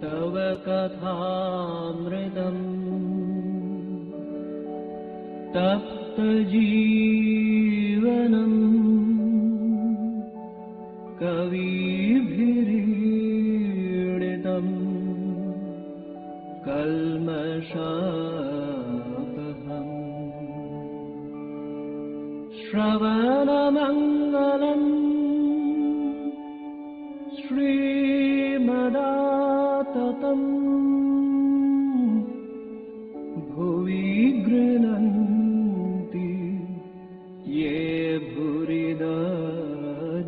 तव कथामृतम् तप्तजीवनम् कविभिरीडितम् कल्मषापहम् श्रवणमङ्गलम् श्रीमदाततम् भुवि गृह्णन्ति ये भूरिदा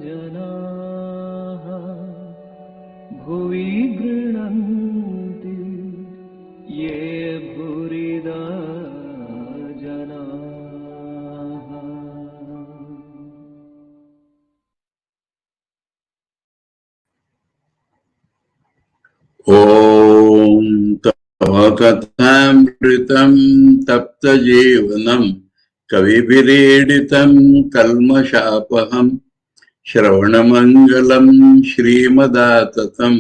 जनाः भुवि गृह्णन्ति ये भूरिदा जनाः। ॐ तव कथामृतं तप्तजीवनं कविभिरीडितं कल्मषापहं श्रवणमङ्गलं श्रीमदाततं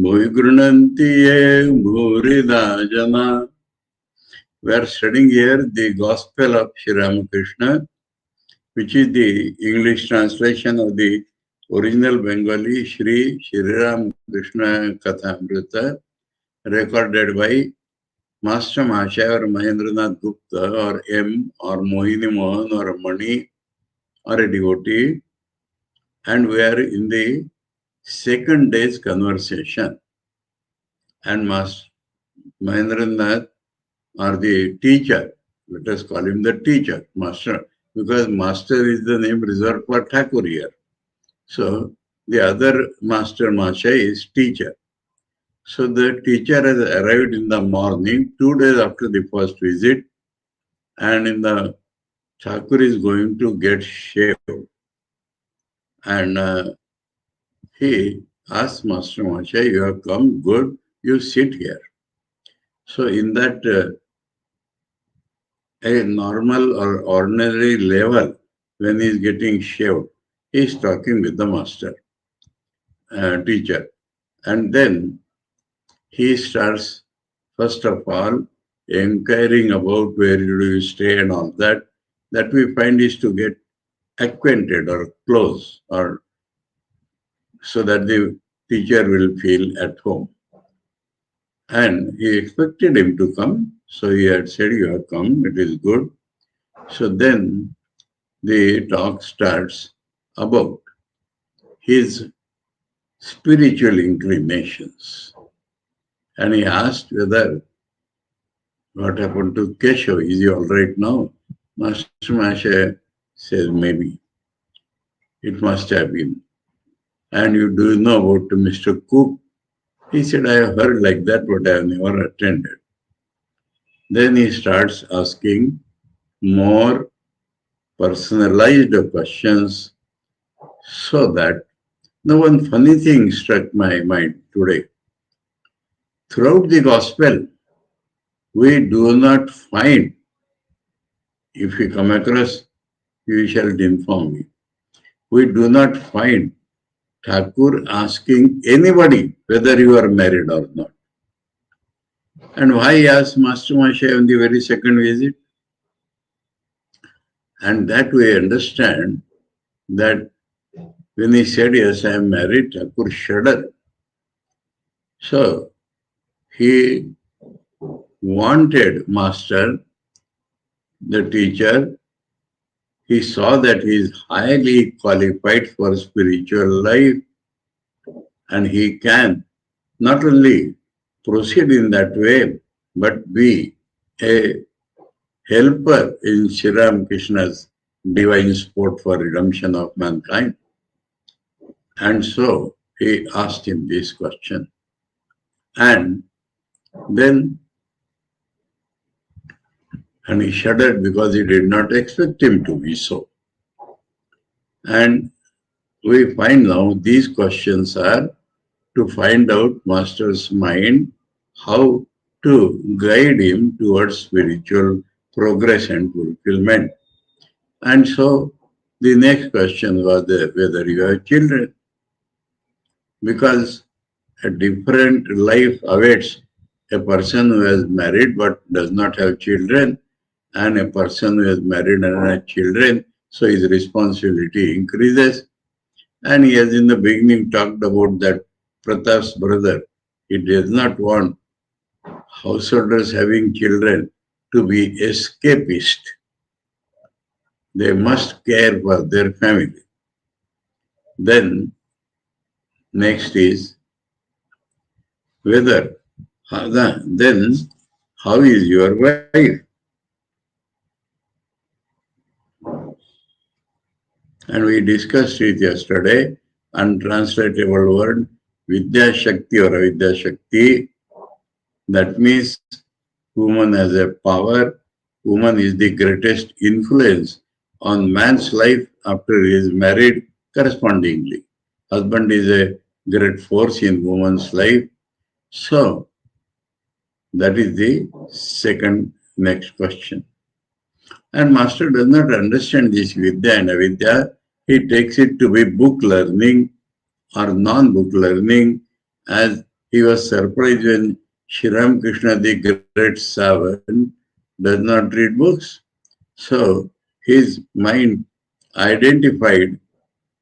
भुवि गृह्णन्ति ये भूरिदा जना. We are studying here the Gospel of Sri Ramakrishna, which is the English translation of the original Bengali Sri Ramakrishna Kathāmrita, recorded by Master Mahashaya or Mahendranāth Gupta or M or Mohini Mohan or Mani or a devotee, and we are in the second day's conversation. And Master Mahendranāth or the teacher, let us call him the teacher, master, because master is the name reserved for Thakur here. So the other master Mahashaya is teacher. So the teacher has arrived in the morning, 2 days after the first visit, and in the Thakur is going to get shaved. And he asked Master Mahashaya, you have come, good, you sit here. So in that a normal or ordinary level, when he is getting shaved, he is talking with the master, teacher. And then he starts, first of all, inquiring about where do you stay and all that. That we find is to get acquainted or close, or so that the teacher will feel at home. And he expected him to come. So he had said, you have come, it is good. So then the talk starts about his spiritual inclinations. And he asked whether, what happened to Keshav? Is he all right now? Master Mahashaya says, maybe. It must have been. And you do know about Mr. Cook? He said, I have heard like that, but I have never attended. Then he starts asking more personalized questions, so that now one funny thing struck my mind today. Throughout the Gospel, we do not find, if we come across, you shall inform me, we do not find Thakur asking anybody whether you are married or not. And why he asked Master Mahashaya on the very second visit? And that we understand that when he said, yes, I am married, Thakur shuddered. So he wanted Master, the teacher, he saw that he is highly qualified for spiritual life, and he can not only proceed in that way, but be a helper in Sri Ramakrishna's divine sport for redemption of mankind. And so he asked him this question. And then, and he shuddered because he did not expect him to be so. And we find now these questions are to find out Master's mind, how to guide him towards spiritual progress and fulfillment. And so the next question was whether you have children. Because a different life awaits a person who has married but does not have children, and a person who has married and has children, so his responsibility increases. And he has in the beginning talked about that Pratap's brother. He does not want householders having children to be escapist. They must care for their family. Then next is whether, then how is your wife? And we discussed it yesterday, untranslatable word, Vidya Shakti or Avidya Shakti. That means woman has a power, woman is the greatest influence on man's life after he is married correspondingly. Husband is a great force in woman's life. So, that is the second next question. And master does not understand this Vidya and Avidya. He takes it to be book learning or non-book learning, as he was surprised when Sri Ramakrishna, the great savant, does not read books. So his mind identified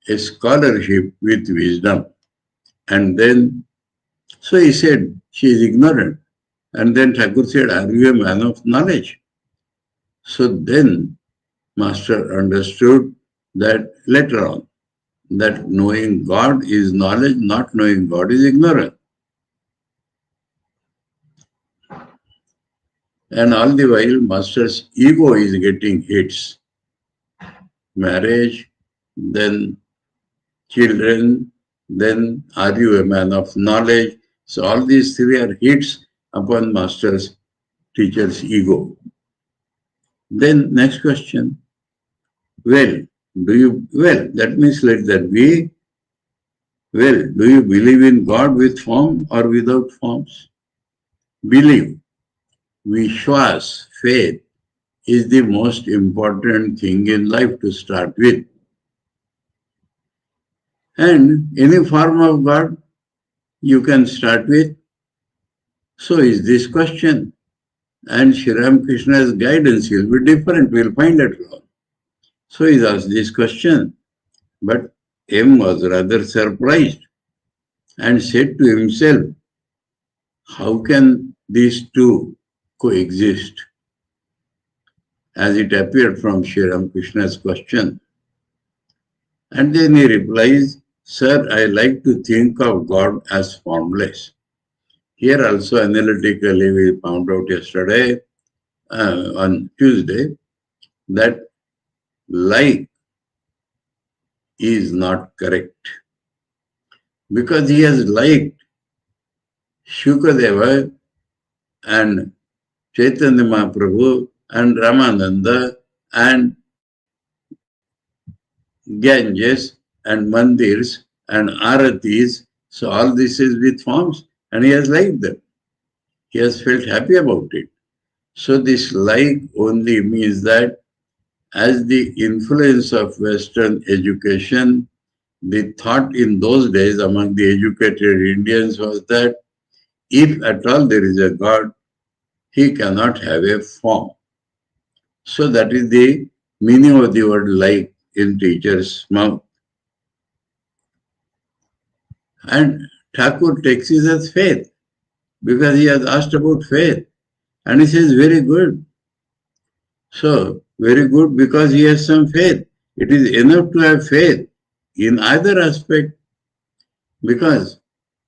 a scholarship with wisdom. And then, so he said, she is ignorant. And then Thakur said, are you a man of knowledge? So then master understood that later on, that knowing God is knowledge, not knowing God is ignorance. And all the while, master's ego is getting hits. Marriage, then children, then are you a man of knowledge? So all these three are hits upon master's teacher's ego. Then next question. Well, that means let that be. Well, do you believe in God with form or without forms? Believe. Vishwas, faith, is the most important thing in life to start with. And any form of God you can start with. So is this question. And Sri Ramakrishna's guidance will be different, we'll find it out. So he asked this question. But M was rather surprised and said to himself, how can these two coexist? As it appeared from Sri Ramakrishna's question. And then he replies, sir, I like to think of God as formless. Here also analytically we found out yesterday, on Tuesday, that like is not correct. Because he has liked Shukadeva and Chaitanya Mahaprabhu and Ramananda and Ganges and mandirs and aratis. So all this is with forms and he has liked them. He has felt happy about it. So this like only means that as the influence of Western education, the thought in those days among the educated Indians was that if at all there is a God, he cannot have a form. So that is the meaning of the word like in teacher's mouth. And Thakur takes it as faith because he has asked about faith. And he says, very good. So, very good because he has some faith. It is enough to have faith in either aspect, because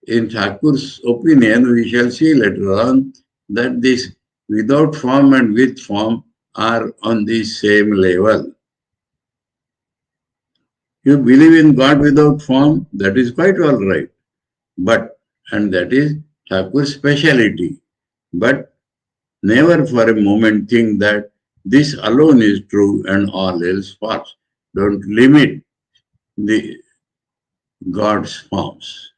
in Thakur's opinion, we shall see later on that this without form and with form are on the same level. You believe in God without form, that is quite all right. But, and that is Thakur's speciality. But never for a moment think that this alone is true and all else false. Don't limit the God's forms.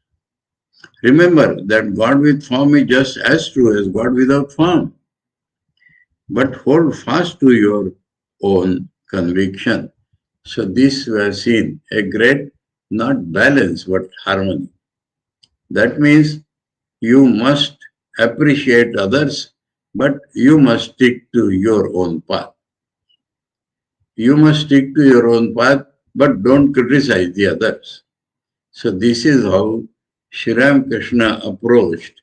Remember that God with form is just as true as God without form. But hold fast to your own conviction. So this we have seen a great, not balance, but harmony. That means you must appreciate others, but you must stick to your own path. You must stick to your own path, but don't criticize the others. So this is how Sri Ramakrishna approached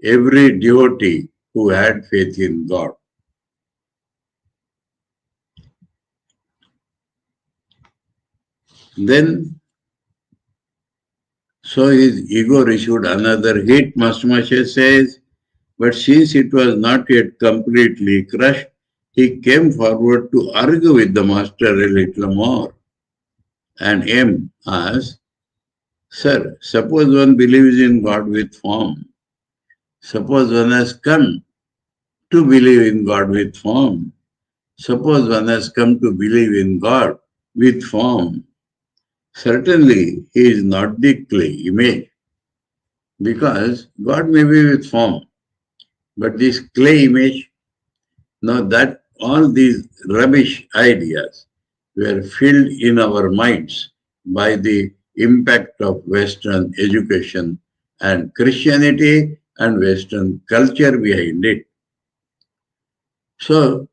every devotee who had faith in God. Then, so his ego received another hit, Master says, but since it was not yet completely crushed, he came forward to argue with the master a little more. And M asked, Sir, suppose one believes in God with form. Suppose one has come to believe in God with form. Suppose one has come to believe in God with form. Certainly, he is not the clay image, because God may be with form, but this clay image, now that all these rubbish ideas were filled in our minds by the impact of Western education and Christianity and Western culture behind it. So,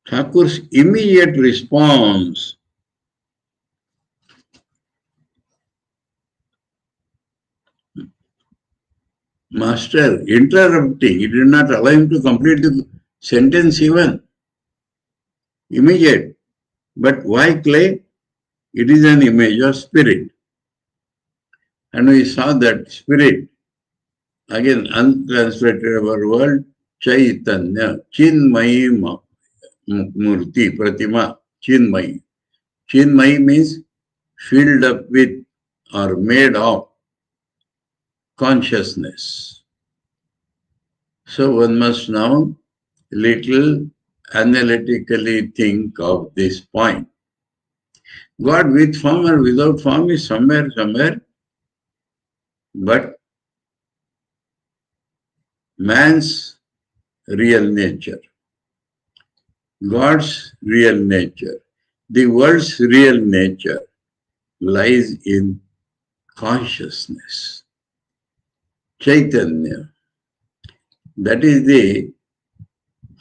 Thakur's immediate response, Master interrupting, he did not allow him to complete the sentence even. Immediate. But why clay? It is an image of spirit. And we saw that spirit, again untranslated our word, Chaitanya, Chinmayi Murti, Pratima, Chinmayi. Chinmayi means filled up with or made of consciousness. So one must now little analytically think of this point. God with form or without form is somewhere, but man's real nature, God's real nature, the world's real nature lies in consciousness, Chaitanya. That is the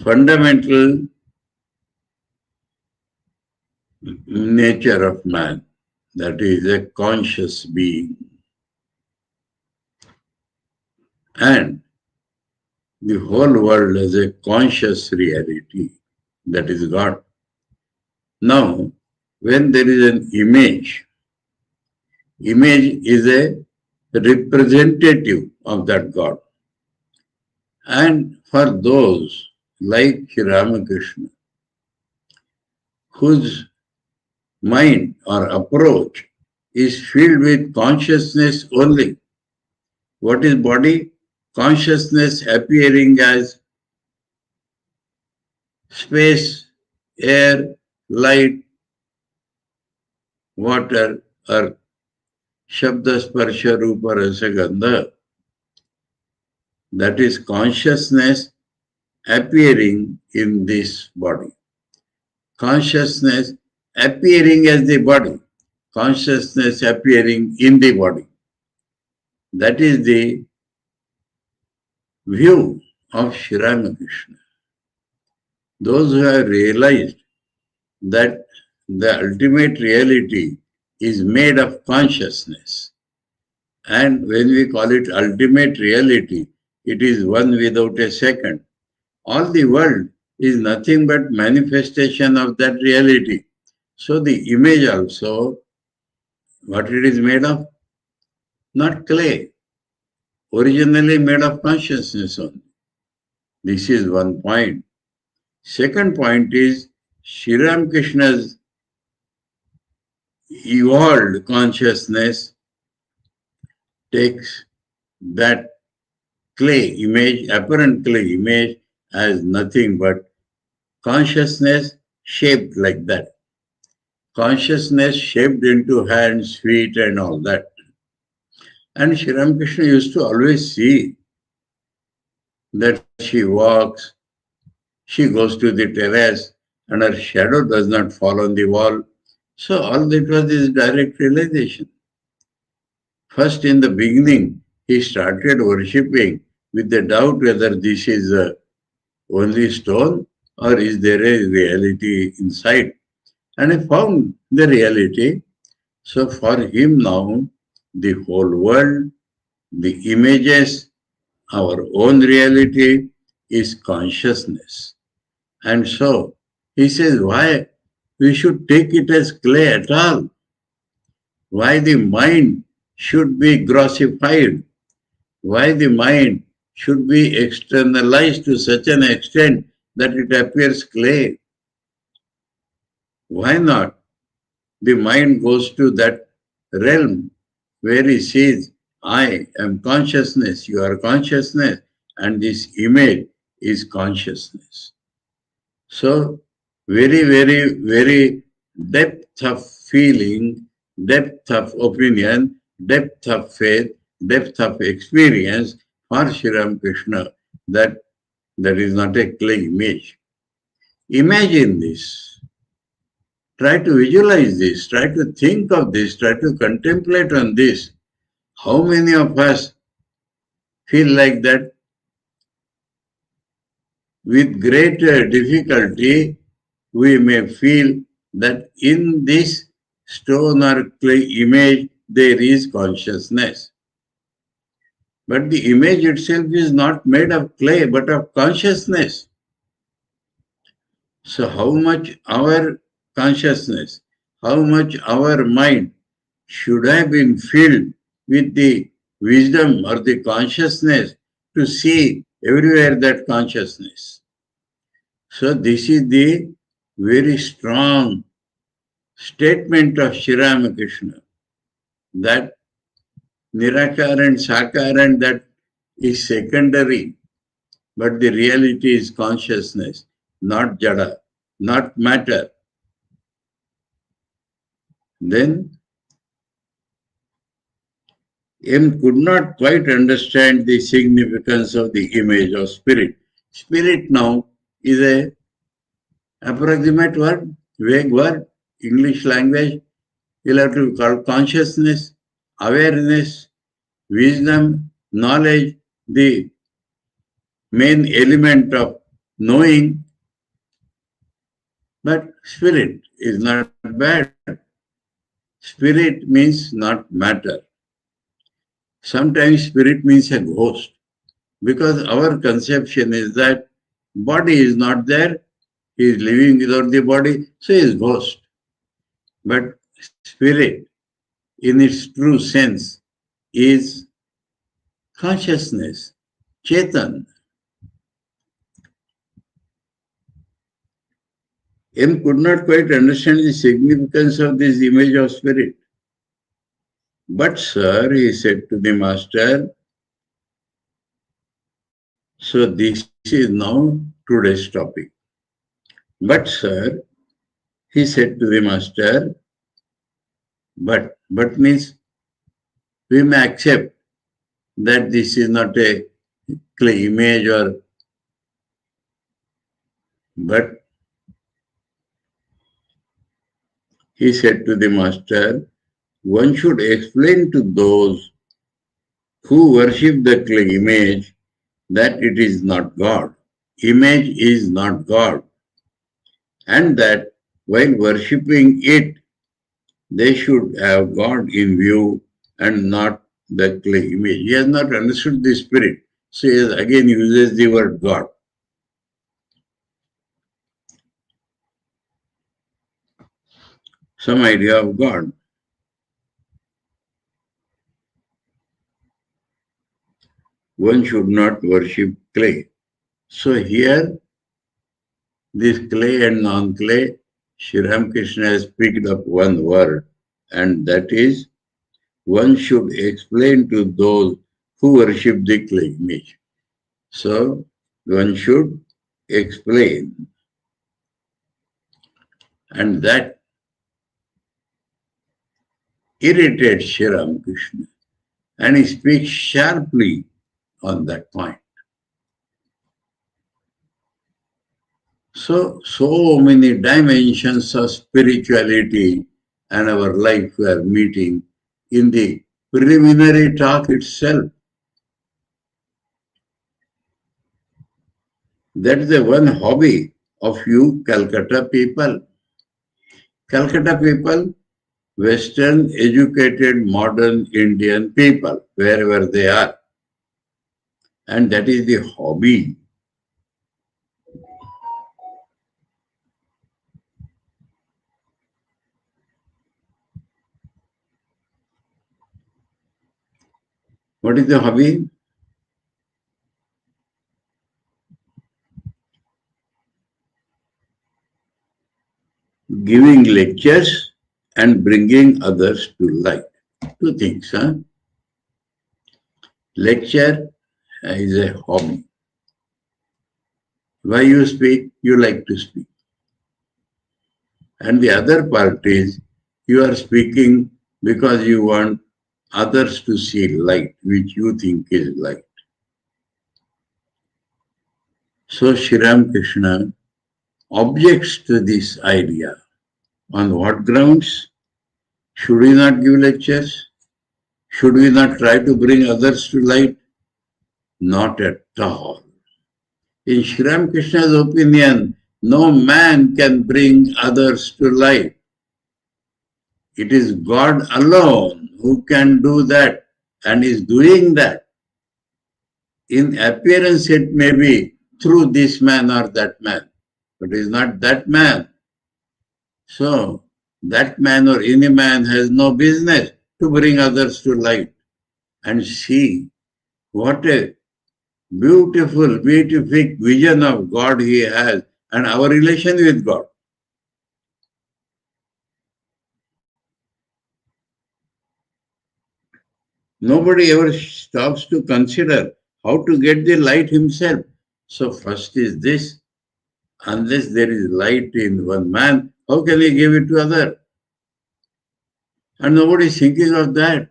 fundamental nature of man. That is a conscious being. And the whole world has a conscious reality. That is God. Now, when there is an image is a representative of that God. And for those like Sri Ramakrishna, whose mind or approach is filled with consciousness only. What is body? Consciousness appearing as space, air, light, water, earth. Shabda, Sparsha, Rupa, Rasa, Gandha. That is consciousness appearing in this body. Consciousness appearing as the body. Consciousness appearing in the body. That is the view of Sri Ramakrishna. Those who have realized that the ultimate reality is made of consciousness, and when we call it ultimate reality, it is one without a second. All the world is nothing but manifestation of that reality. So the image also, what it is made of? Not clay. Originally made of consciousness only. This is one point. Second point is Sri Ramakrishna's evolved consciousness takes that clay image, apparent clay image, as nothing but consciousness shaped like that. Consciousness shaped into hands, feet and all that. And Sri Ramakrishna used to always see that she walks, she goes to the terrace and her shadow does not fall on the wall. So all that was this direct realization. First, in the beginning, he started worshipping with the doubt whether this is only stone or is there a reality inside. And he found the reality. So for him now, the whole world, the images, our own reality is consciousness. And so he says, why we should take it as clay at all? Why the mind should be grossified? Why the mind should be externalized to such an extent that it appears clay? Why not? The mind goes to that realm where he says, I am consciousness, you are consciousness, and this image is consciousness. So, very depth of feeling, depth of opinion, depth of faith, depth of experience for Sri Ramakrishna that is not a clay image. Imagine this. Try to visualize this, try to think of this, try to contemplate on this. How many of us feel like that? With great difficulty, we may feel that in this stone or clay image, there is consciousness. But the image itself is not made of clay, but of consciousness. So how much our consciousness, how much our mind should have been filled with the wisdom or the consciousness to see everywhere that consciousness. So this is the very strong statement of Sri Ramakrishna, that Nirakara and Sakara, that is secondary, but the reality is consciousness, not jada, not matter. Then M could not quite understand the significance of the image of spirit. Spirit now is a approximate word, vague word, English language. You'll have to call consciousness, awareness, wisdom, knowledge, the main element of knowing. But spirit is not bad. Spirit means not matter. Sometimes spirit means a ghost, because our conception is that body is not there, he is living without the body, so he is ghost. But spirit, in its true sense, is consciousness, Chetan. M could not quite understand the significance of this image of spirit. But sir, he said to the master, so this is now today's topic. But sir, he said to the master, but means we may accept that this is not a clay image or, but he said to the master, one should explain to those who worship the clay image that it is not God. Image is not God. And that while worshipping it, they should have God in view and not the clay image. He has not understood the spirit. So he again uses the word God. Some idea of God. One should not worship clay. So here, this clay and non-clay, Sri Ramakrishna has picked up one word, and that is, one should explain to those who worship the clay image. So, one should explain. And that irritates Sri Ramakrishna. And he speaks sharply on that point. So many dimensions of spirituality and our life we are meeting in the preliminary talk itself. That's the one hobby of you Calcutta people. Calcutta people, Western educated modern Indian people, wherever they are. And that is the hobby. What is the hobby? Giving lectures and bringing others to light. Two things, huh? Lecture is a hobby. Why you speak? You like to speak. And the other part is you are speaking because you want others to see light, which you think is light. So Sri Ramakrishna objects to this idea. On what grounds? Should we not give lectures? Should we not try to bring others to light? Not at all. In Sri Ramakrishna's opinion, no man can bring others to light. It is God alone who can do that and is doing that. In appearance, it may be through this man or that man, but it is not that man. So, that man or any man has no business to bring others to light. And see what a beautiful, beatific vision of God he has and our relation with God. Nobody ever stops to consider how to get the light himself. So first is this, unless there is light in one man, how can he give it to other? And nobody is thinking of that.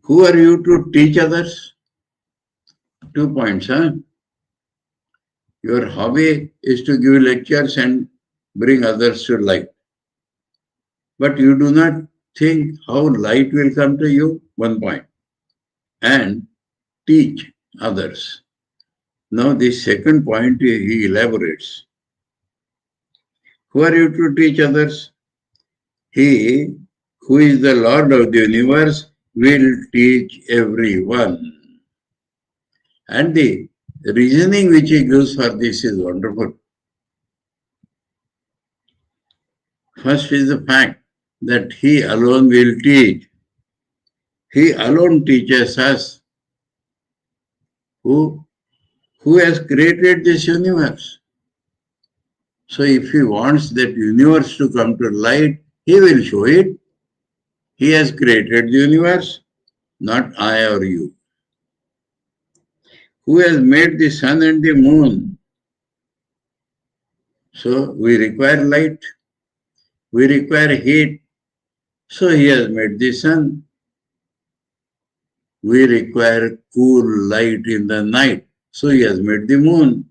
Who are you to teach others? 2 points, huh? Your hobby is to give lectures and bring others to light. But you do not think how light will come to you, 1 point. And teach others. Now the second point he elaborates. Who are you to teach others? He who is the Lord of the universe will teach everyone. And the reasoning which he gives for this is wonderful. First is the fact that he alone will teach. He alone teaches us. Who has created this universe? So if he wants that universe to come to light, he will show it. He has created the universe, not I or you. Who has made the sun and the moon? So we require light, we require heat. So he has made the sun. We require cool light in the night. So he has made the moon.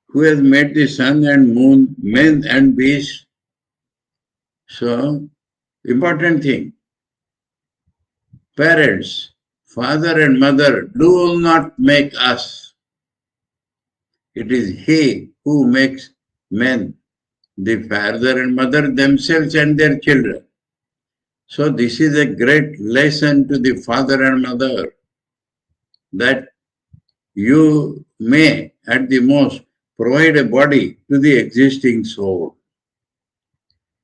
Who has made the sun and moon, men and beasts? So, important thing. Parents, father and mother, do not make us. It is he who makes men, the father and mother themselves and their children. So this is a great lesson to the father and mother, that you may at the most provide a body to the existing soul.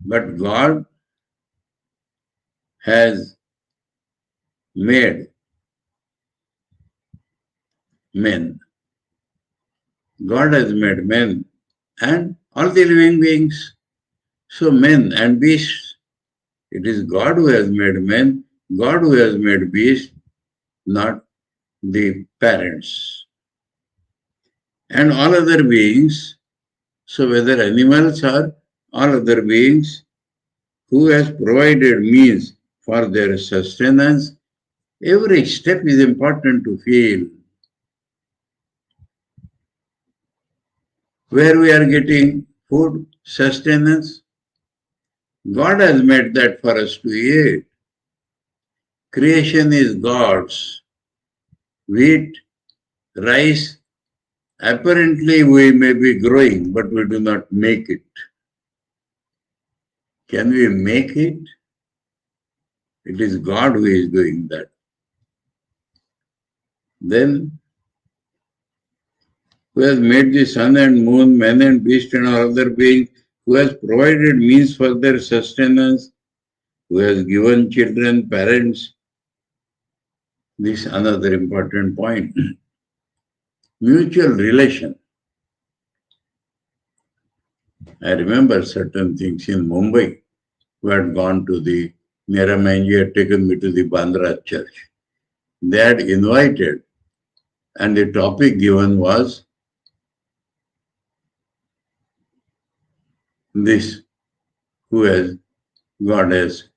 But God has made men. God has made men and all the living beings. So men and beasts, it is God who has made men, God who has made beasts, not the parents. And all other beings, so whether animals or all other beings, who has provided means for their sustenance, every step is important to feel. Where we are getting food, sustenance, God has made that for us to eat. Creation is God's. Wheat, rice, apparently we may be growing, but we do not make it. Can we make it? It is God who is doing that. Then, who has made the sun and moon, man and beast and all other beings, who has provided means for their sustenance, who has given children, parents. This is another important point. Mutual relation. I remember certain things in Mumbai. We had gone to the Niramanji had taken me to the Bandra church. They had invited, and the topic given was this, who has, God has,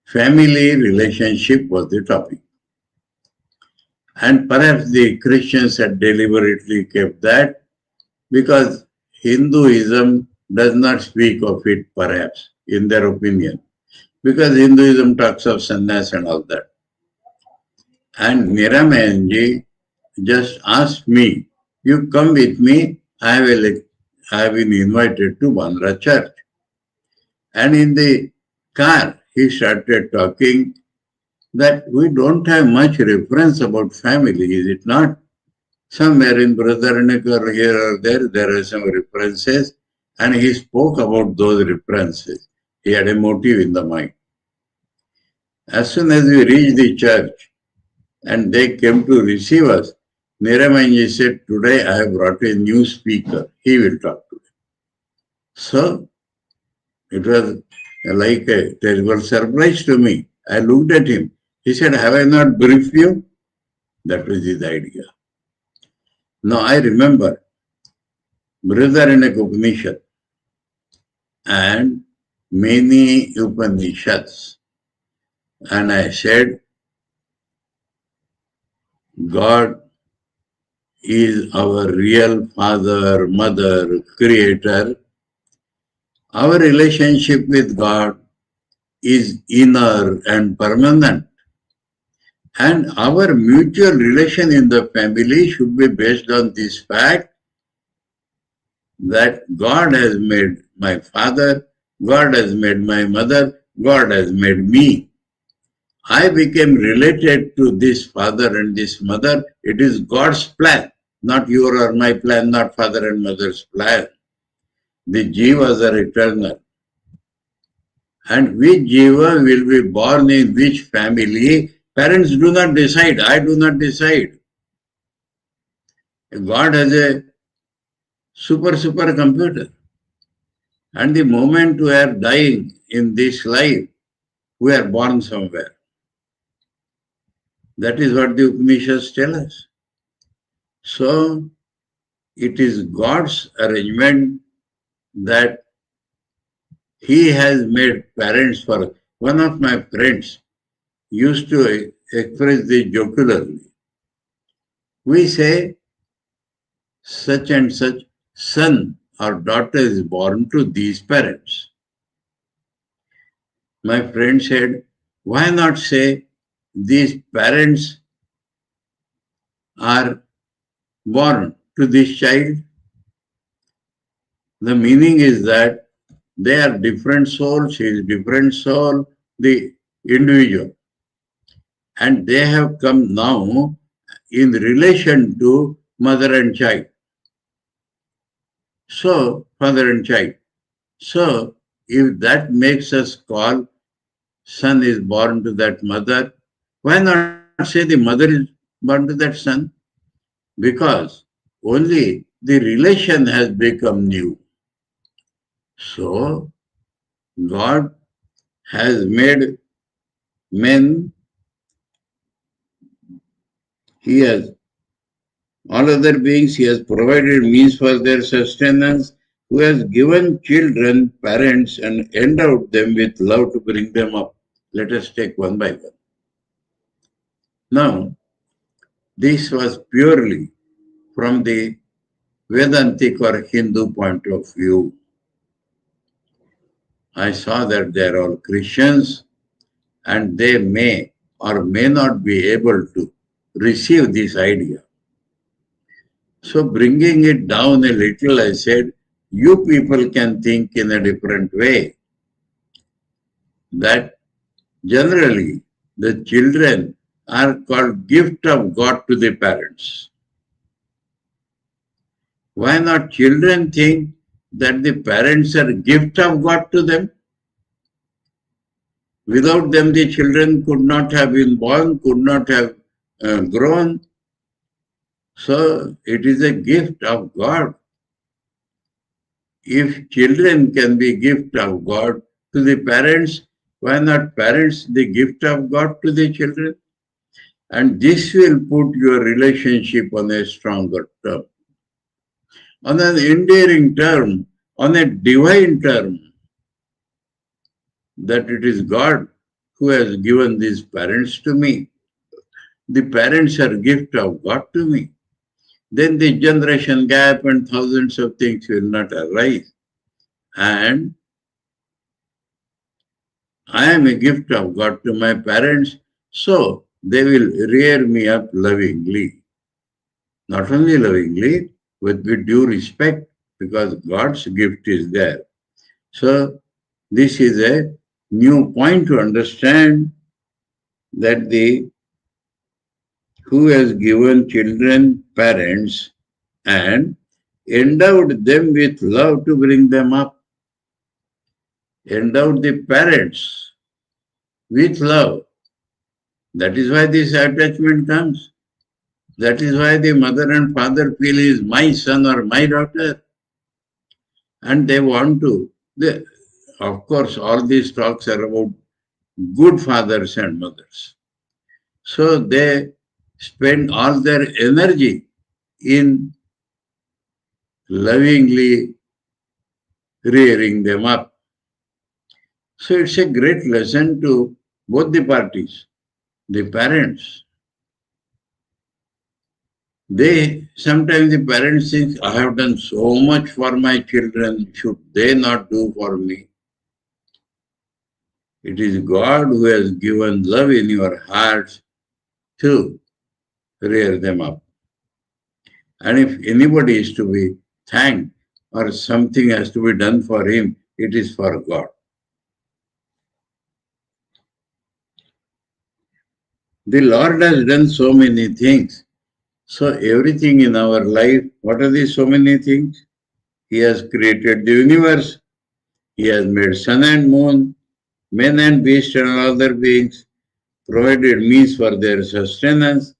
family relationship was the topic. And perhaps the Christians had deliberately kept that because Hinduism does not speak of it, perhaps, in their opinion. Because Hinduism talks of sannyas and all that. And Niramanji just asked me, you come with me, I have been invited to Bandra church. And in the car, he started talking that we don't have much reference about family, is it not? Somewhere in Brothernik or here or there are some references, and he spoke about those references. He had a motive in the mind. As soon as we reached the church and they came to receive us, Niramanji said, today I have brought a new speaker. He will talk to them. So, it was like a terrible surprise to me. I looked at him. He said, have I not briefed you? That was his idea. Now I remember Brihadaranyaka Upanishad and many Upanishads. And I said, God is our real father, mother, creator. Our relationship with God is inner and permanent. And our mutual relation in the family should be based on this fact that God has made my father, God has made my mother, God has made me. I became related to this father and this mother. It is God's plan, not your or my plan, not father and mother's plan. The jivas are eternal. And which jiva will be born in which family, parents do not decide, I do not decide. God has a super computer. And the moment we are dying in this life, we are born somewhere. That is what the Upanishads tell us. So, it is God's arrangement that He has made parents for us. One of my friends used to express this jocularly. We say, such and such son or daughter is born to these parents. My friend said, why not say these parents are born to this child? The meaning is that they are different souls, he is different soul, the individual. And they have come now in relation to mother and child. So, father and child. So, if that makes us call son is born to that mother, why not say the mother is born to that son? Because only the relation has become new. So, God has made men, He has all other beings, He has provided means for their sustenance, who has given children, parents, and endowed them with love to bring them up. Let us take one by one. Now, this was purely from the Vedantic or Hindu point of view. I saw that they are all Christians and they may or may not be able to receive this idea. So bringing it down a little, I said, you people can think in a different way. That generally the children are called gift of God to the parents. Why not children think that the parents are gift of God to them? Without them, the children could not have been born, could not have grown. So it is a gift of God. If children can be gift of God to the parents, why not parents the gift of God to the children? And this will put your relationship on a stronger term, on an endearing term, on a divine term, that it is God who has given these parents to me. The parents are gift of God to me. Then the generation gap and thousands of things will not arise. And I am a gift of God to my parents, so they will rear me up lovingly. Not only lovingly, but with due respect, because God's gift is there. So this is a new point to understand, that who has given children parents and endowed them with love to bring them up. Endowed the parents with love. That is why this attachment comes. That is why the mother and father feel he is my son or my daughter. And they want to. Of course, all these talks are about good fathers and mothers. So they spend all their energy in lovingly rearing them up. So it's a great lesson to both the parties, the parents. Sometimes the parents think, I have done so much for my children, should they not do for me? It is God who has given love in your hearts to rear them up. And if anybody is to be thanked or something has to be done for him, it is for God. The Lord has done so many things. So everything in our life, what are these so many things? He has created the universe. He has made sun and moon, men and beasts and other beings, provided means for their sustenance,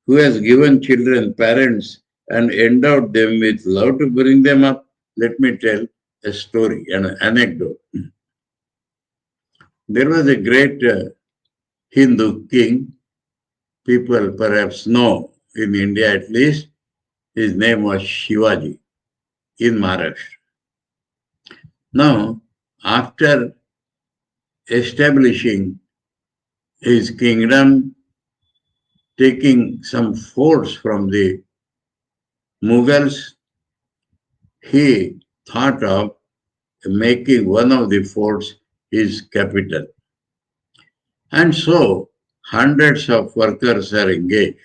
who has given children parents and endowed them with love to bring them up. Let me tell a story, an anecdote. There was a great Hindu king, people perhaps know, in India at least. His name was Shivaji in Maharashtra. Now, after establishing his kingdom, taking some force from the Mughals, he thought of making one of the forts his capital. And so, hundreds of workers are engaged.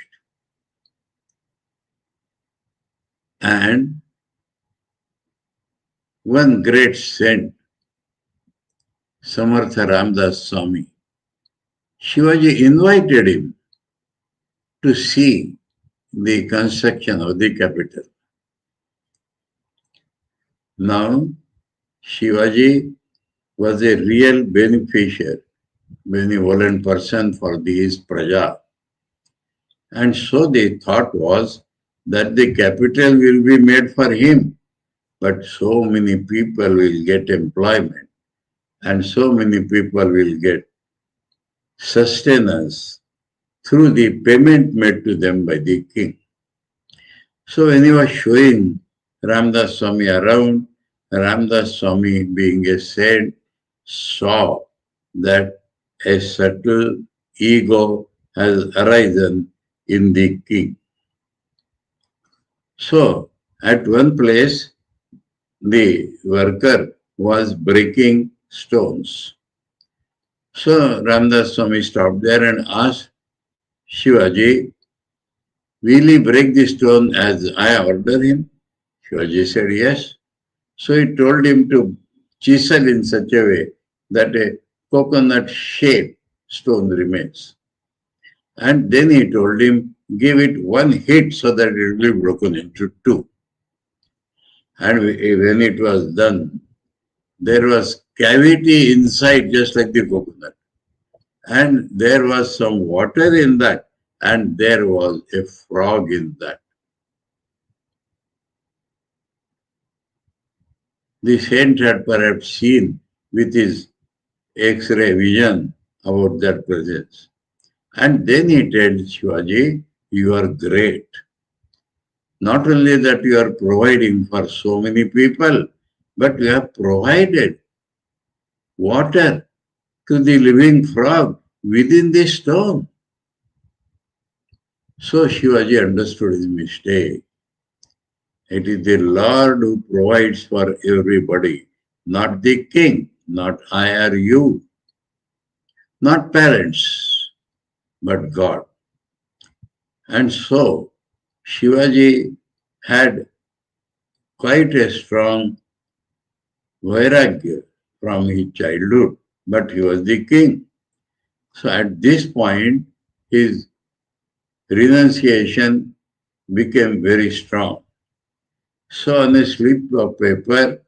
And one great saint, Samartha Ramdas Swami, Shivaji invited him to see the construction of the capital. Now, Shivaji was a real benevolent person for his praja. And so the thought was that the capital will be made for him, but so many people will get employment and so many people will get sustenance through the payment made to them by the king. So when he was showing Ramdas Swami around, Ramdas Swami, being a saint, saw that a subtle ego has arisen in the king. So at one place, the worker was breaking stones. So Ramdas Swami stopped there and asked Shivaji, will he break the stone as I order him? Shivaji said yes. So he told him to chisel in such a way that a coconut-shaped stone remains. And then he told him, give it one hit so that it will be broken into two. And when it was done, there was cavity inside just like the coconut. And there was some water in that, and there was a frog in that. The saint had perhaps seen with his X-ray vision about that presence. And then he tells Shivaji, you are great. Not only that you are providing for so many people, but you have provided water to the living frog within the stone. So Shivaji understood his mistake. It is the Lord who provides for everybody, not the king, not I or you, not parents, but God. And so Shivaji had quite a strong vairagya from his childhood, but he was the king. So at this point, his renunciation became very strong. So on a slip of paper,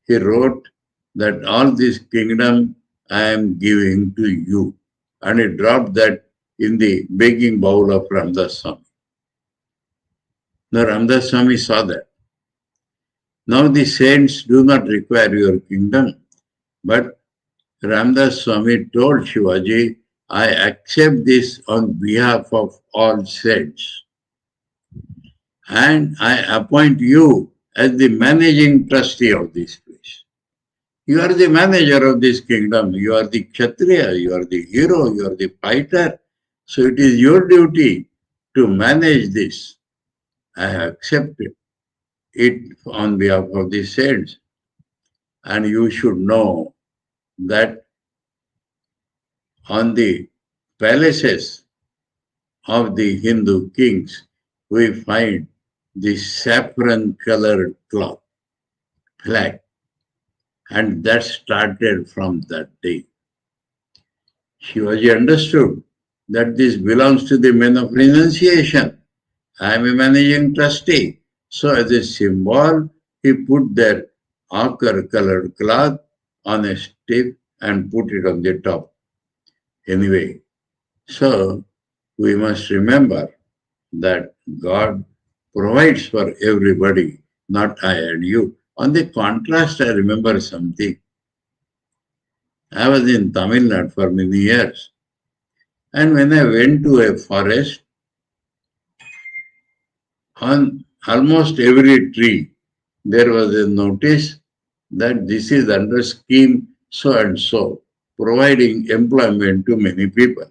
he wrote that all this kingdom I am giving to you. And he dropped that in the begging bowl of Ramdas Swami. Now Ramdas Swami saw that. Now the saints do not require your kingdom, but Ramdas Swami told Shivaji, I accept this on behalf of all saints. And I appoint you as the managing trustee of this place. You are the manager of this kingdom. You are the Kshatriya, you are the hero, you are the fighter. So it is your duty to manage this. I have accepted it on behalf of the saints. And you should know that on the palaces of the Hindu kings, we find the saffron-colored cloth, flag. And that started from that day. Shivaji understood that this belongs to the men of renunciation. I am a managing trustee. So as a symbol, he put that ochre-colored cloth on a stick and put it on the top. Anyway, so we must remember that God provides for everybody, not I and you. On the contrast, I remember something. I was in Tamil Nadu for many years. And when I went to a forest, on almost every tree, there was a notice that this is under scheme so and so, providing employment to many people.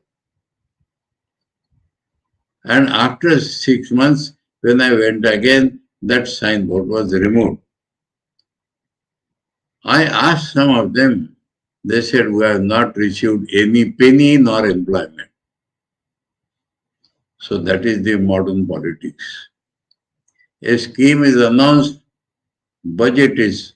And after 6 months, when I went again, that signboard was removed. I asked some of them, they said, we have not received any penny nor employment. So that is the modern politics. A scheme is announced, budget is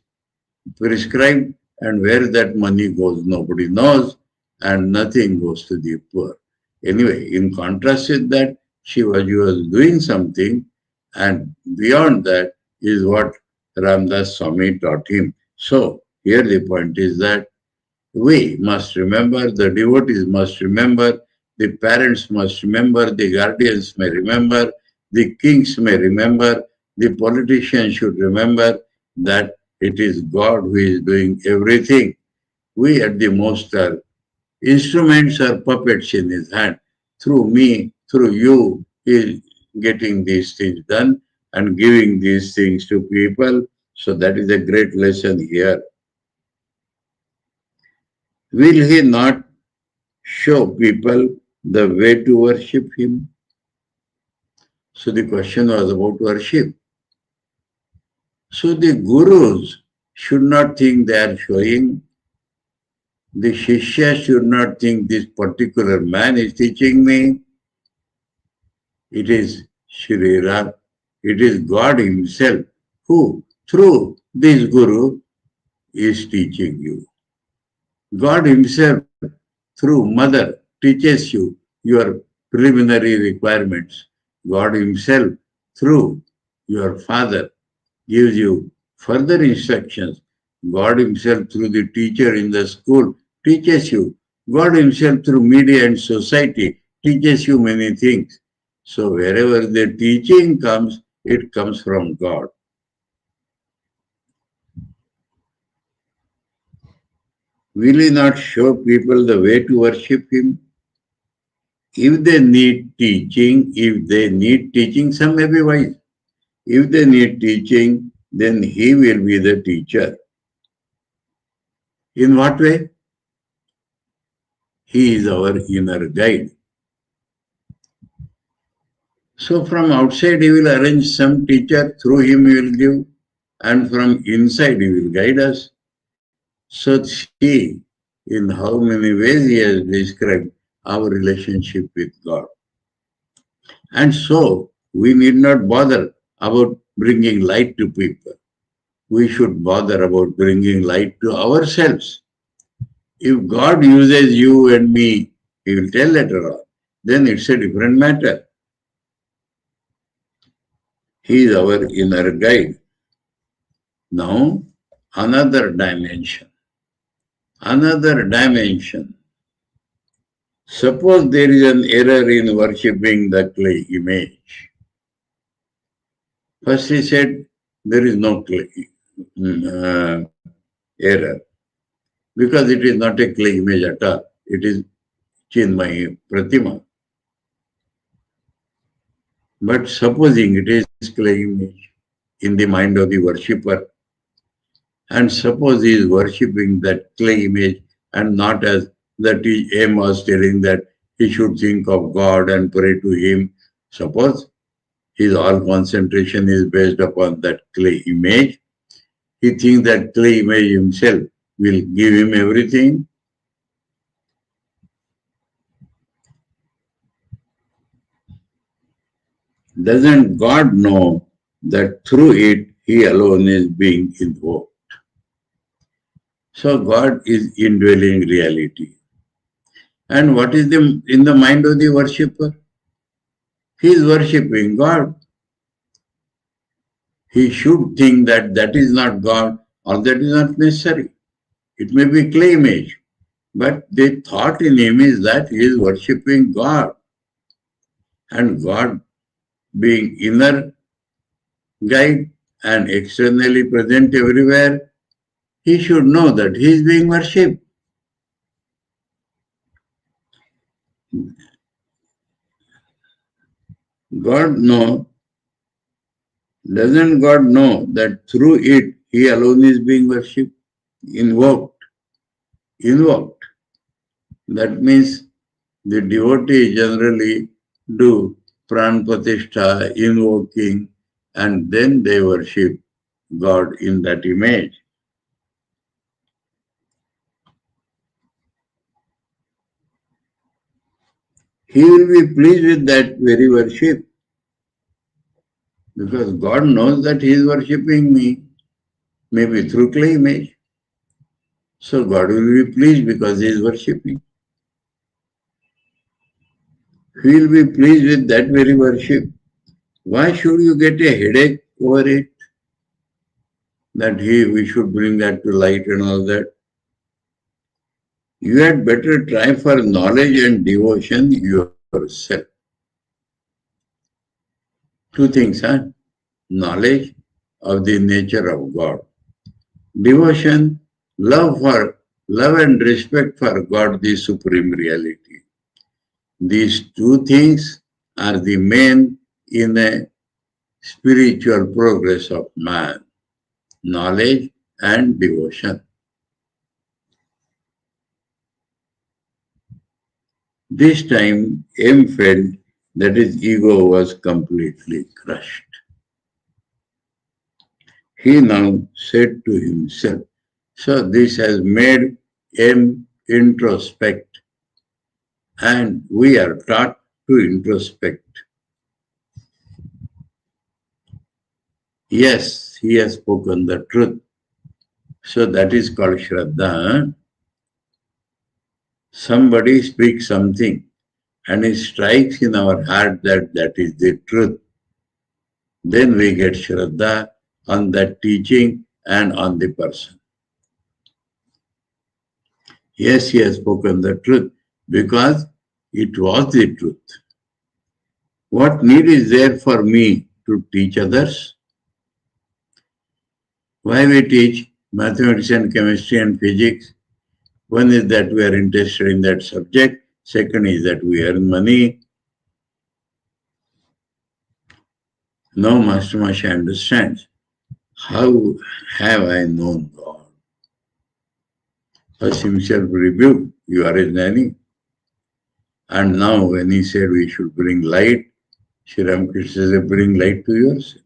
prescribed, and where that money goes, nobody knows, and nothing goes to the poor. Anyway, in contrast with that, Shivaji was doing something, and beyond that is what Ramdas Swami taught him. So, here the point is that we must remember, the devotees must remember, the parents must remember, the guardians may remember, the kings may remember, the politicians should remember that it is God who is doing everything. We at the most are instruments or puppets in his hand. Through me, through you, he is getting these things done and giving these things to people. So that is a great lesson here. Will he not show people the way to worship him? So the question was about worship. So the gurus should not think they are showing. The Shishya should not think this particular man is teaching me. It is Sri Ram. It is God Himself who, through this Guru, is teaching you. God Himself, through Mother, teaches you your preliminary requirements. God Himself, through your Father, gives you further instructions. God Himself, through the teacher in the school, teaches you. God Himself, through media and society, teaches you many things. So wherever the teaching comes, it comes from God. Will He not show people the way to worship Him? If they need teaching, some may be wise. If they need teaching, then He will be the teacher. In what way? He is our inner guide. So from outside He will arrange some teacher, through him He will give, and from inside He will guide us. So see in how many ways He has described our relationship with God. And so we need not bother about bringing light to people. We should bother about bringing light to ourselves. If God uses you and me, He will tell later on, then it's a different matter. He is our inner guide. Now, another dimension. Suppose there is an error in worshipping the clay image. First he said there is no clay error, because it is not a clay image at all. It is Chinmaya Pratima. But supposing it is clay image in the mind of the worshipper, and suppose he is worshipping that clay image and not as that M was telling that he should think of God and pray to Him. Suppose his all concentration is based upon that clay image. He thinks that clay image himself will give him everything. Doesn't God know that through it He alone is being invoked? So God is indwelling reality. And what is in the mind of the worshipper? He is worshipping God. He should think that that is not God or that is not necessary. It may be clay image, but the thought in him is that he is worshipping God. And God, being inner guide and externally present everywhere, he should know that he is being worshipped. Doesn't God know that through it he alone is being worshipped? Invoked. That means the devotees generally do pranpratishtha, invoking, and then they worship God in that image. He will be pleased with that very worship, because God knows that He is worshipping me, maybe through clay image. So God will be pleased because He is worshipping. He will be pleased with that very worship. Why should you get a headache over it? That we should bring that to light and all that. You had better try for knowledge and devotion yourself. Two things, knowledge of the nature of God. Devotion, love and respect for God, the supreme reality. These two things are the main in a spiritual progress of man. Knowledge and devotion. This time, M felt that his ego was completely crushed. He now said to himself, so this has made M introspect, and we are taught to introspect. Yes, he has spoken the truth. So that is called Shraddha. Somebody speaks something and it strikes in our heart that that is the truth. Then we get Shraddha on that teaching and on the person. Yes, he has spoken the truth because it was the truth. What need is there for me to teach others? Why we teach mathematics and chemistry and physics? One is that we are interested in that subject. Second is that we earn money. Now Master Masha understands. How have I known God? First himself rebuked, you are a jnani. And now when he said we should bring light, Sri Ramakrishna said, bring light to yourself.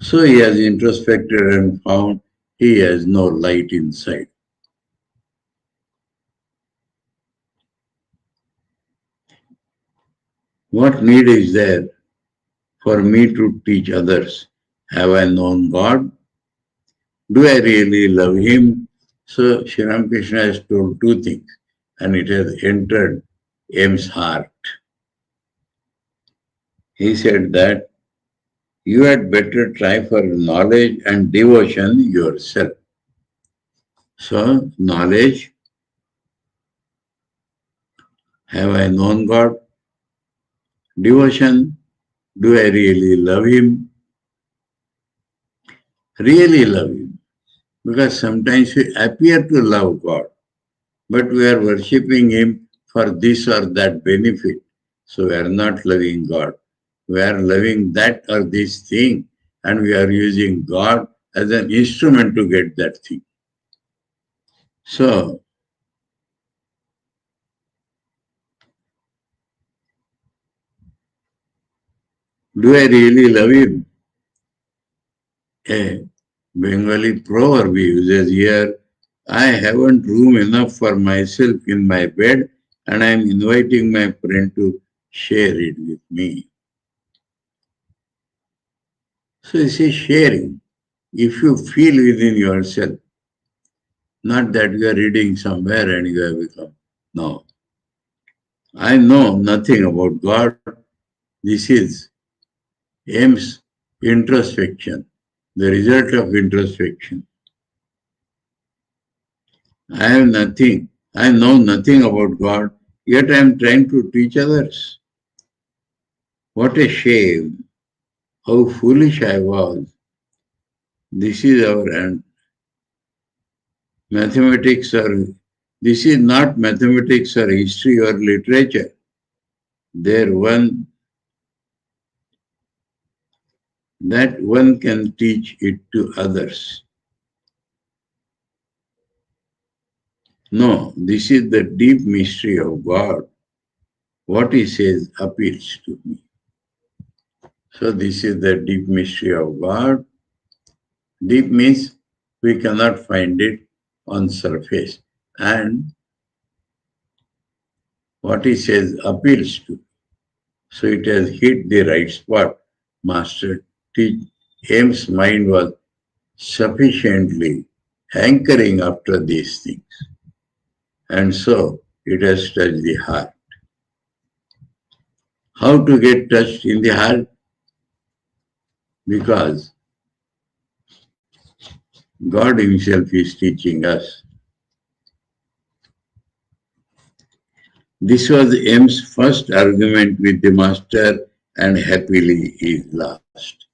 So he has introspected and found he has no light inside. What need is there for me to teach others? Have I known God? Do I really love him? So Sri Ramakrishna has told two things, and it has entered M's heart. He said that you had better try for knowledge and devotion yourself. So, knowledge, have I known God? Devotion, do I really love him? Really love him. Because sometimes we appear to love God, but we are worshipping him for this or that benefit. So we are not loving God. We are loving that or this thing, and we are using God as an instrument to get that thing. So, do I really love him? A Bengali proverb uses here, I haven't room enough for myself in my bed and I am inviting my friend to share it with me. So this is sharing. If you feel within yourself, not that you are reading somewhere and you have become, no. I know nothing about God. This is M's introspection, the result of introspection. I have nothing. I know nothing about God, yet I am trying to teach others. What a shame. How foolish I was. This is our end. Mathematics or this is not mathematics or history or literature. There one that one can teach it to others. No, this is the deep mystery of God. What he says appeals to me. So this is the deep mystery of God. Deep means we cannot find it on surface. And what he says appeals to. So it has hit the right spot. Master M's mind was sufficiently hankering after these things. And so it has touched the heart. How to get touched in the heart? Because God himself is teaching us. This was M's first argument with the master and happily he lost.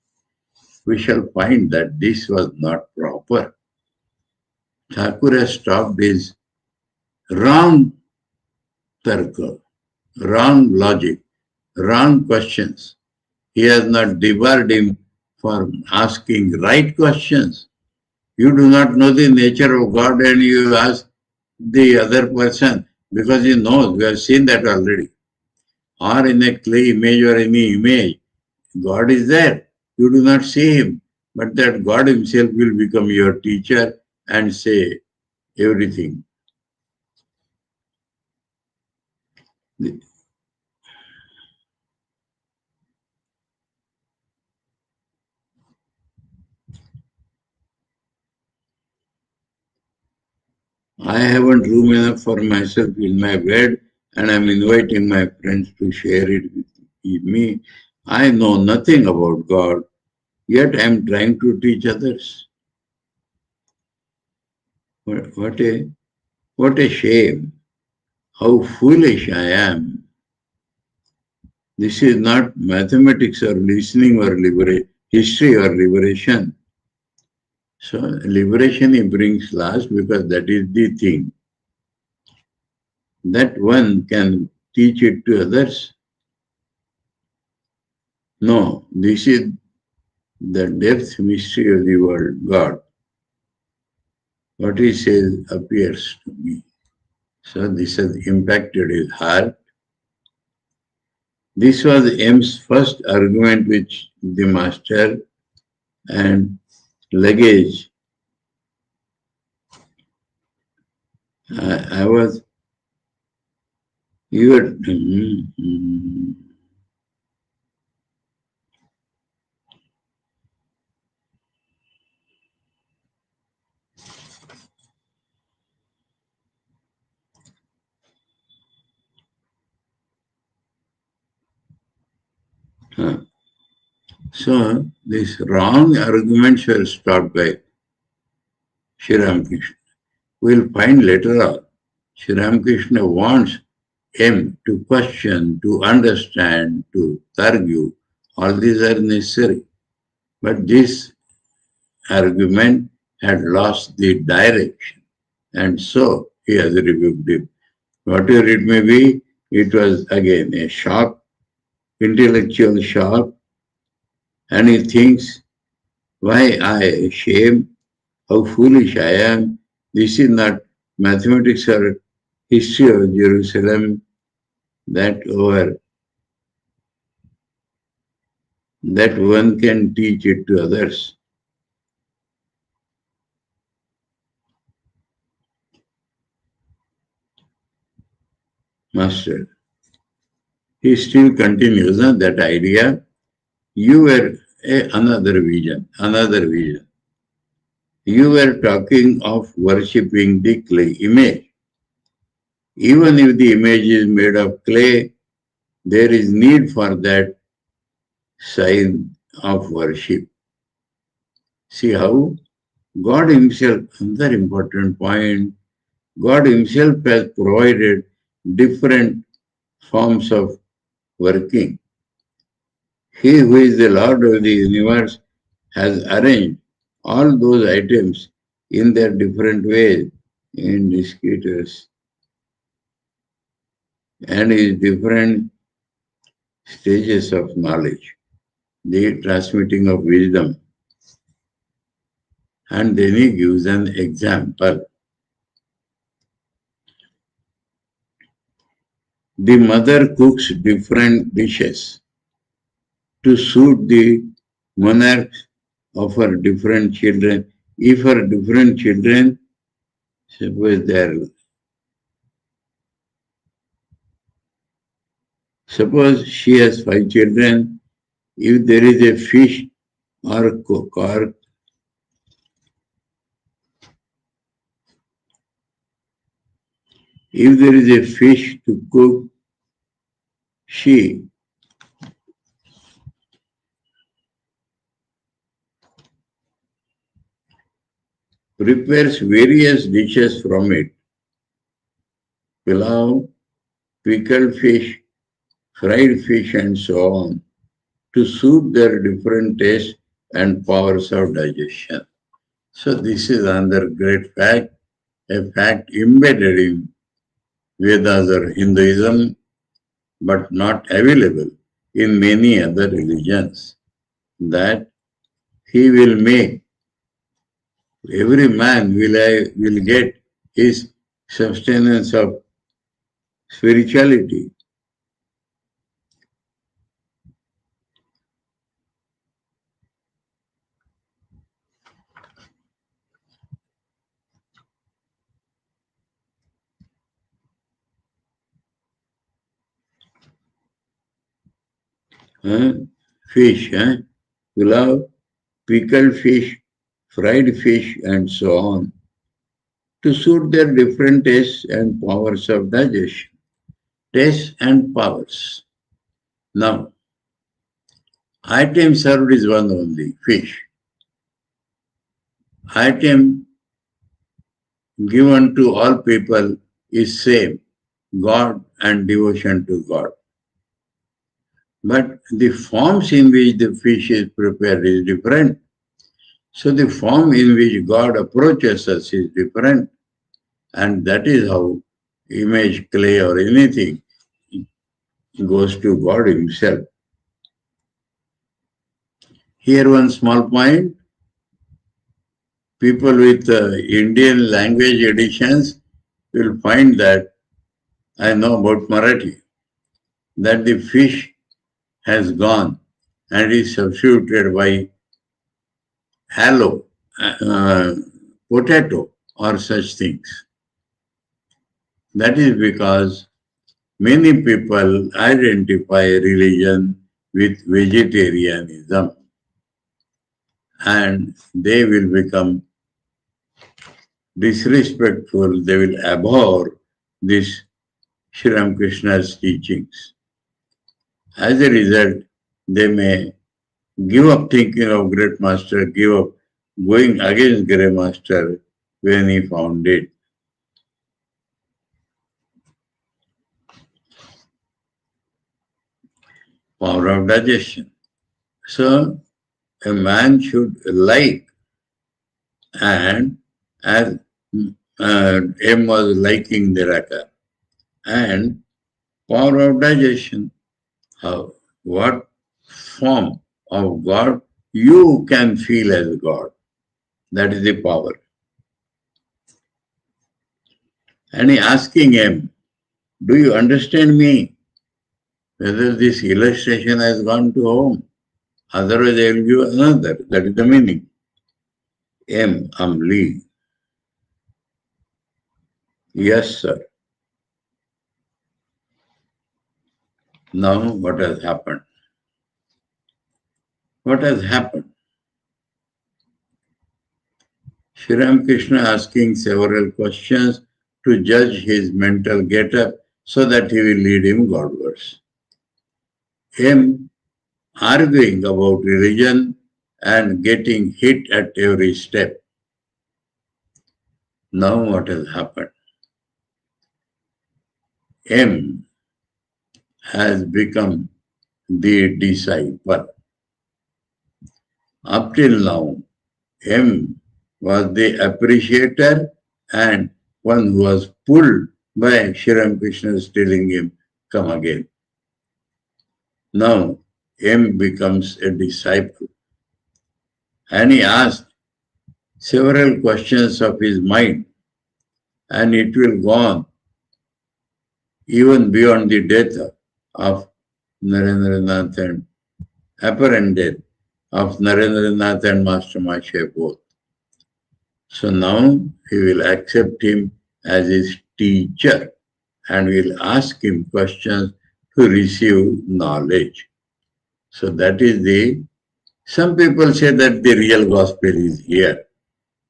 We shall find that this was not proper. Thakur has stopped his wrong tarka, wrong logic, wrong questions. He has not debarred him for asking right questions. You do not know the nature of God and you ask the other person because he knows, we have seen that already. Or in a clay image or any image, God is there. You do not see him, but that God himself will become your teacher and say everything. I haven't room enough for myself in my bed, and I'm inviting my friends to share it with me. I know nothing about God, yet I'm trying to teach others. What a shame! How foolish I am! This is not mathematics or listening or history or liberation. So liberation he brings last because that is the thing. That one can teach it to others. No, this is the depth mystery of the world, God. What he says appears to me. So this has impacted his heart. This was M's first argument with the master and luggage. I was, you were, so these wrong arguments were stopped by Sri Ramakrishna. We'll find later on, Sri Ramakrishna wants him to question, to understand, to argue. All these are necessary. But this argument had lost the direction. And so he has rebuked him. Whatever it may be, it was again a shock, intellectual shock. And he thinks, why I shame, how foolish I am. This is not mathematics or history of Jerusalem that one can teach it to others. Master. He still continues that idea. You were another vision. You were talking of worshipping the clay image. Even if the image is made of clay, there is need for that sign of worship. See how God Himself, another important point, God Himself has provided different forms of working. He who is the Lord of the universe has arranged all those items in their different ways in discourses and in different stages of knowledge, the transmitting of wisdom. And then he gives an example. The mother cooks different dishes to suit the monarchs of her different children. If her different children, suppose she has 5 children, if there is a fish or cook or if there is a fish to cook, she prepares various dishes from it. Pilau, pickled fish, fried fish and so on to suit their different tastes and powers of digestion. So this is another great fact, a fact embedded in Vedas or Hinduism, but not available in many other religions, that he will make, every man will get his sustenance of spirituality. huh? Fish, huh? Pulao, pickled fish, fried fish, and so on, to suit their different tastes and powers of digestion. Tastes and powers. Now, item served is one only, fish. Item given to all people is same, God and devotion to God. But the forms in which the fish is prepared is different. So the form in which God approaches us is different. And that is how image, clay or anything goes to God himself. Here one small point. People with Indian language editions will find that I know about Marathi, that the fish has gone and is substituted by aloe, potato or such things. That is because many people identify religion with vegetarianism and they will become disrespectful, they will abhor this Sri Ramakrishna's teachings. As a result, they may give up thinking of great master, give up going against great master when he found it. Power of digestion. So, a man should like, and as M was liking the raka, and power of digestion. How, what form of God you can feel as God. That is the power. And he asking him, do you understand me? Whether this illustration has gone to home. Otherwise I will give another. That is the meaning. M. Amli. Yes, sir. Now what has happened? What has happened? Sri Ramakrishna asking several questions to judge his mental get-up so that he will lead him Godwards. M. Arguing about religion and getting hit at every step. Now what has happened? M has become the disciple. Up till now, M was the appreciator and one who was pulled by Sri Ramakrishna telling him, come again. Now, M becomes a disciple. And he asked several questions of his mind, and it will go on even beyond the death of Narendranath and apparent death of Narendranath and Master Mashe both. So now he will accept him as his teacher and will ask him questions to receive knowledge. So that is the, some people say that the real gospel is here.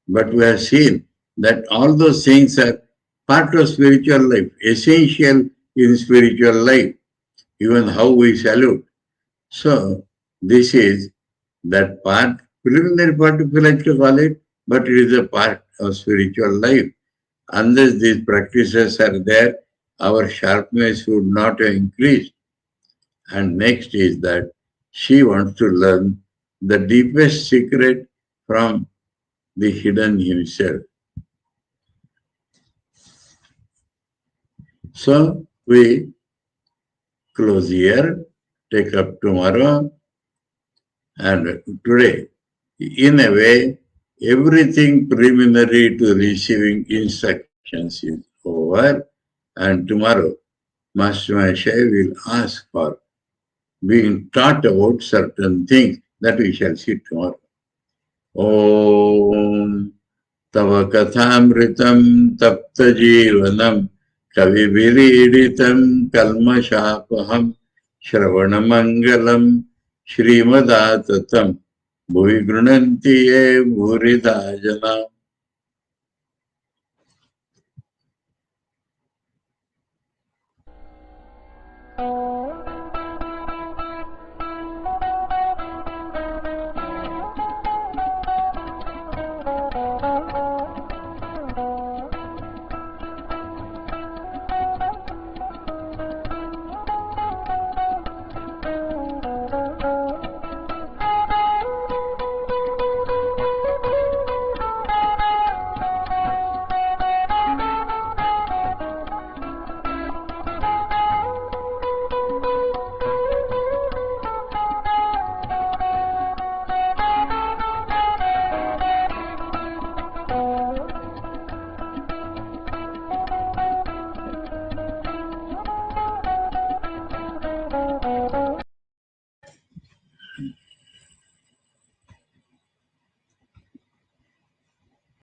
But we have seen that all those things are part of spiritual life, essential in spiritual life, even how we salute. So this is that part, preliminary part if you like to call it, but it is a part of spiritual life. Unless these practices are there, our sharpness would not have increased. And next is that she wants to learn the deepest secret from the hidden himself. So we close here, take up tomorrow, and today, in a way, everything preliminary to receiving instructions is over, and tomorrow, Master Mahasaya will ask for being taught about certain things that we shall see tomorrow. Om Tava Kathāmritam Tapta Jivanam Kavibiriditam Kalmashapaham श्रवणमङ्गलं श्रीमदाततं भुवि गृह्णन्ति ये भूरिदा जना